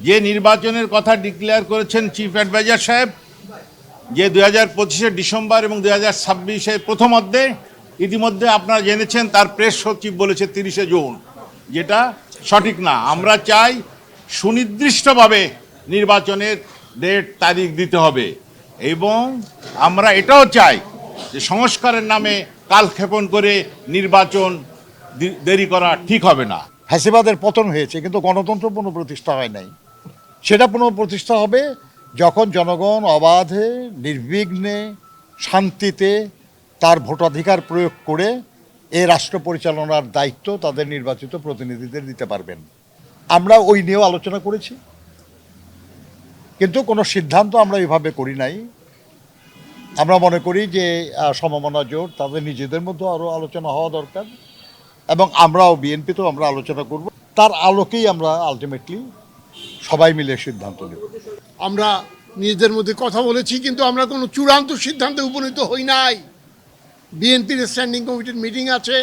যে নির্বাচনের কথা ডিক্লেয়ার করেছেন চিফ অ্যাডভাইজার সাহেব, যে 2025 ডিসেম্বর এবং 2026 প্রথম অর্ধে, ইতিমধ্যে আপনারা জেনেছেন তার প্রেস সচিব বলেছে 30 জুন, যেটা সঠিক না। আমরা চাই সুনির্দিষ্টভাবে নির্বাচনের ডেট তারিখ দিতে হবে, এবং আমরা এটাও চাই যে সংস্কারের নামে কালক্ষেপণ করে নির্বাচন দেরি করা ঠিক হবে না। ফ্যাসিবাদের পতন হয়েছে, কিন্তু গণতন্ত্র পুনঃপ্রতিষ্ঠা হয় নাই। সেটা পুনঃপ্রতিষ্ঠা হবে যখন জনগণ অবাধে, নির্বিঘ্নে, শান্তিতে তার ভোটাধিকার প্রয়োগ করে এই রাষ্ট্র পরিচালনার দায়িত্ব তাদের নির্বাচিত প্রতিনিধিদের দিতে পারবেন। আমরা ওই নিয়েও আলোচনা করেছি, কিন্তু কোনো সিদ্ধান্ত আমরা এভাবে করি নাই। আমরা মনে করি যে সমমনা জোট তাদের নিজেদের মধ্যে আরও আলোচনা হওয়া দরকার, এবং আমরাও বিএনপিতেও আমরা আলোচনা করব। তার আলোকেই আমরা আলটিমেটলি সবাই মিলে সিদ্ধান্ত নেব। আমরা নিজেদের মধ্যে কথা বলেছি, কিন্তু আমরা কোনো চূড়ান্ত সিদ্ধান্তে উপনীত হই নাই। বিএনপির স্ট্যান্ডিং কমিটির মিটিং আছে,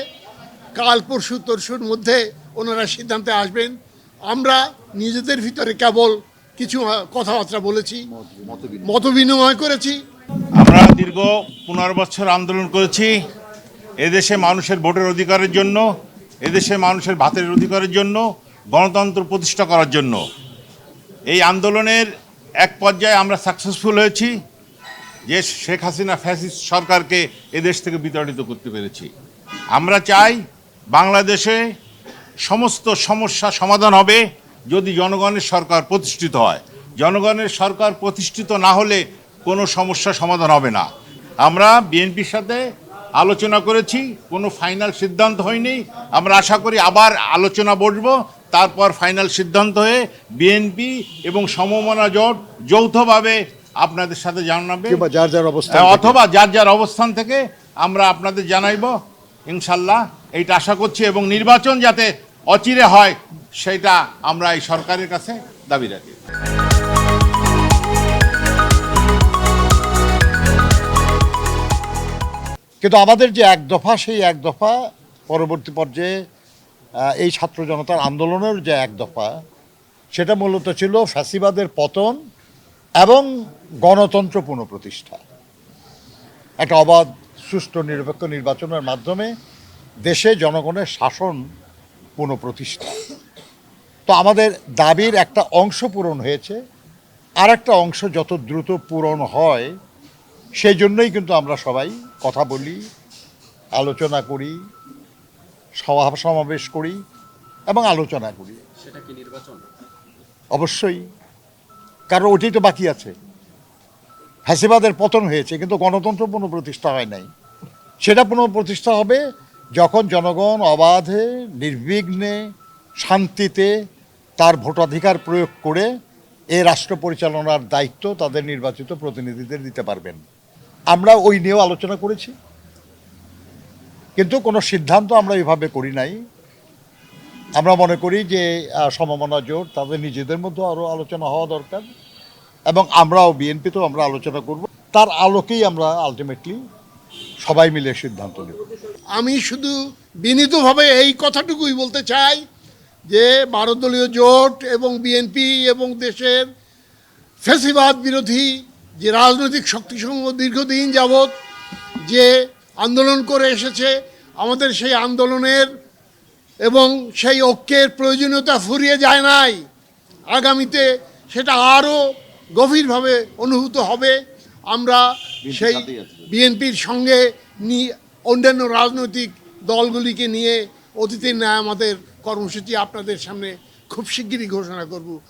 কাল পরশু তরশুর মধ্যে ওনারা সিদ্ধান্তে আসবেন। আমরা নিজেদের ভিতরে কেবল কিছু কথাবার্তা বলেছি, মত বিনিময় করেছি। আমরা দীর্ঘ 15 বছর আন্দোলন করেছি এদেশে মানুষের ভোটের অধিকারের জন্য, এদেশে মানুষের ভাতের অধিকারের জন্য, গণতন্ত্র প্রতিষ্ঠা করার জন্য। এই আন্দোলনের এক পর্যায়ে আমরা সাকসেসফুল হয়েছি, যে শেখ হাসিনা ফ্যাসিস্ট সরকারকে এদেশ থেকে বিতাড়িত করতে পেরেছি। আমরা চাই বাংলাদেশে সমস্ত সমস্যা সমাধান হবে যদি জনগণের সরকার প্রতিষ্ঠিত হয়। জনগণের সরকার প্রতিষ্ঠিত না হলে কোনো সমস্যা সমাধান হবে না। আমরা বিএনপির সাথে আলোচনা করেছি, কোনো ফাইনাল সিদ্ধান্ত হয়নি। আমরা আশা করি আবার আলোচনা বসবো, তারপর ফাইনাল সিদ্ধান্ত হয়ে বিএনপি এবং সমমনা জোট যৌথভাবে আপনাদের সাথে জানাবে, অথবা যার যার অবস্থান থেকে আমরা আপনাদের জানাইব ইনশাল্লাহ। এইটা আশা করছি, এবং নির্বাচন যাতে অচিরে হয় সেটা আমরা এই সরকারের কাছে দাবি রাখি। কিন্তু আমাদের যে এক দফা, সেই এক দফা পরবর্তী পর্যায়ে এই ছাত্র জনতার আন্দোলনের যে এক দফা, সেটা মূলত ছিল ফ্যাসিবাদের পতন এবং গণতন্ত্র পুনঃপ্রতিষ্ঠা। একটা অবাধ, সুষ্ঠু, নিরপেক্ষ নির্বাচনের মাধ্যমে দেশে জনগণের শাসন পুনঃপ্রতিষ্ঠা। তো আমাদের দাবির একটা অংশ পূরণ হয়েছে, আর একটা অংশ যত দ্রুত পূরণ হয় সেই জন্যই কিন্তু আমরা সবাই কথা বলি, আলোচনা করি, সভা সমাবেশ করি এবং আলোচনা করি। সেটা কি নির্বাচন? অবশ্যই, কারণ ওইটাই তো বাকি আছে। ফ্যাসিবাদের পতন হয়েছে, কিন্তু গণতন্ত্র পুনঃপ্রতিষ্ঠা হয় নাই। সেটা পুনঃপ্রতিষ্ঠা হবে যখন জনগণ অবাধে, নির্বিঘ্নে, শান্তিতে তার ভোটাধিকার প্রয়োগ করে এই রাষ্ট্র পরিচালনার দায়িত্ব তাদের নির্বাচিত প্রতিনিধিদের দিতে পারবেন। আমরা ওই নিয়েও আলোচনা করেছি, কিন্তু কোনো সিদ্ধান্ত আমরা এভাবে করি নাই। আমরা মনে করি যে সমমনা জোট তাদের নিজেদের মধ্যে আরও আলোচনা হওয়া দরকার, এবং আমরাও বিএনপিতেও আমরা আলোচনা করব। তার আলোকেই আমরা আলটিমেটলি সবাই মিলে সিদ্ধান্ত নেব। আমি শুধু বিনীতভাবে এই কথাটুকুই বলতে চাই যে 12 দলীয় জোট এবং বিএনপি এবং দেশের ফ্যাসিবাদ বিরোধী যে রাজনৈতিক শক্তিসমূহ দীর্ঘদিন যাবৎ যে আন্দোলন করে এসেছে, আমাদের সেই আন্দোলনের এবং সেই ঐক্যের প্রয়োজনীয়তা ফুরিয়ে যায় নাই। আগামীতে সেটা আরও গভীরভাবে অনুভূত হবে। আমরা সেই বিএনপির সঙ্গে অন্যান্য রাজনৈতিক দলগুলিকে নিয়ে অতীতের ন্যায় আমাদের কর্মসূচি আপনাদের সামনে খুব শিগগিরই ঘোষণা করব।